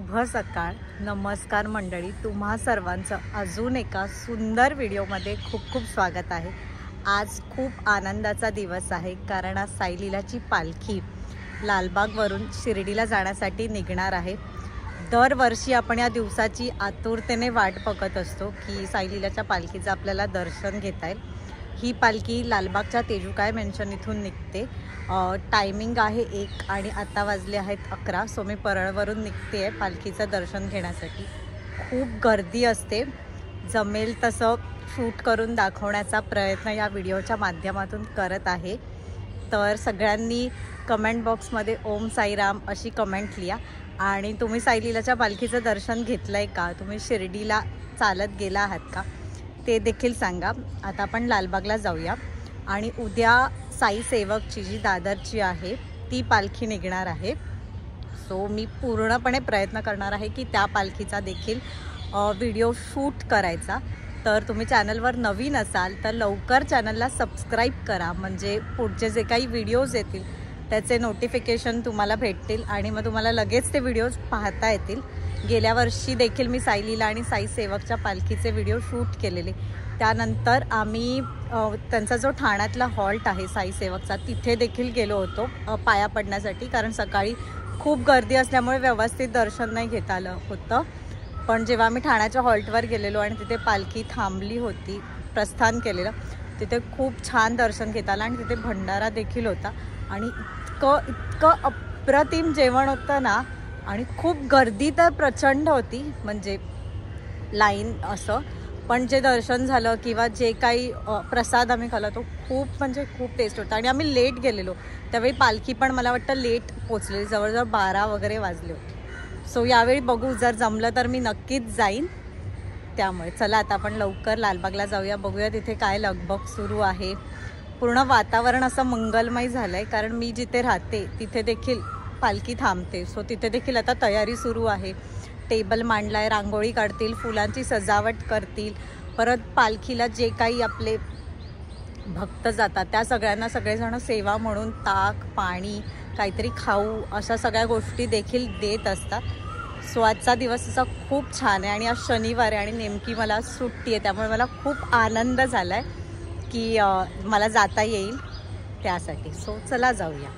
शुभ सकाळ, नमस्कार मंडळी. तुम्हा सर्वांचं अजून एका सुंदर व्हिडिओमध्ये खूप खूप स्वागत आहे. आज खूप आनंदाचा दिवस आहे कारण आज साईलीलाची पालखी लालबागवरून शिर्डीला जाण्यासाठी निघणार आहे. दरवर्षी आपण या दिवसाची आतुरतेने वाट बघत असतो की साईलीलाच्या पालखीचं आपल्याला दर्शन घेता येईल. ही पालखी लालबागच्या तेजूकाय मेन्शन इथून निघते. टायमिंग आहे 1 आणि आता वाजले आहेत 11. सो मी परळवरून निघते आहे पालखीचं दर्शन घेण्यासाठी. खूप गर्दी असते. जमेल तसं शूट करून दाखवण्याचा प्रयत्न या व्हिडिओच्या माध्यमातून करत आहे. तर सगळ्यांनी कमेंट बॉक्समध्ये ओम साईराम अशी कमेंट लिहा. आणि तुम्ही साईलीलाच्या पालखीचं दर्शन घेतलं आहे का? तुम्ही शिर्डीला चालत गेला आहात का? ते देखील सांगा. आता आपण लालबागला जाऊया. आणि उद्या साई सेवकची जी दादरची आहे ती पालखी निघणार आहे. सो मी पूर्णपणे प्रयत्न करणार आहे की त्या पालखीचा देखील व्हिडिओ शूट करायचा. तर तुम्ही चॅनलवर नवीन असाल तर लवकर चॅनलला सबस्क्राईब करा, म्हणजे पुढचे जे काही व्हिडिओज येतील त्याचे नोटिफिकेशन तुम्हाला भेटतील आणि मग तुम्हाला लगेच ते व्हिडिओज पाहता येतील. गेल्या वर्षी देखील मी साईलीला आणि साई सेवकच्या पालखीचे व्हिडिओ शूट केलेले. त्यानंतर आम्ही त्यांचा जो ठाण्यातला हॉल्ट आहे साई सेवकचा तिथे देखील गेलो होतो पाया पडण्यासाठी, कारण सकाळी खूप गर्दी असल्यामुळे व्यवस्थित दर्शन नाही घेता आलं होतं. पण जेव्हा आम्ही ठाण्याच्या हॉल्टवर गेलेलो आणि तिथे पालखी थांबली होती, प्रस्थान केलेलं, तिथे खूप छान दर्शन घेता आलं आणि तिथे भंडारा देखील होता. आणि इतकं अप्रतिम जेवण होतं ना. आणि खूप गर्दी तर प्रचंड होती, म्हणजे लाईन असं. पण जे दर्शन झालं किंवा जे काही प्रसाद आम्ही खाल्ला तो खूप टेस्ट होता. आणि आम्ही लेट गेलेलो त्यावेळी पालखी पण मला वाटतं लेट पोचलेली, जवळजवळ 12 वगैरे वाजले होते. सो यावेळी बघू, जर जमलं तर मी नक्कीच जाईन. त्यामुळे चला आता आपण लवकर लालबागला जाऊया, बघूया तिथे काय लगबग सुरू आहे. पूर्ण वातावरण असं मंगलमय झालं आहे, कारण मी जिथे राहते तिथे देखील पालखी थांबते. सो तिथे देखील आता तयारी सुरू आहे. टेबल मांडला आहे, रांगोळी काढतील, फुलांची सजावट करतील. परत पालखीला जे काही आपले भक्त जातात त्या सगळ्यांना सगळेजण सेवा म्हणून ताक, पाणी, काहीतरी खाऊ अशा सगळ्या गोष्टी देखील देत असतात. सो आजचा दिवस असा खूप छान आहे आणि आज शनिवार आहे आणि नेमकी मला सुट्टी आहे, त्यामुळे मला खूप आनंद झाला आहे की मला जाता येईल त्यासाठी. सो चला जाऊया.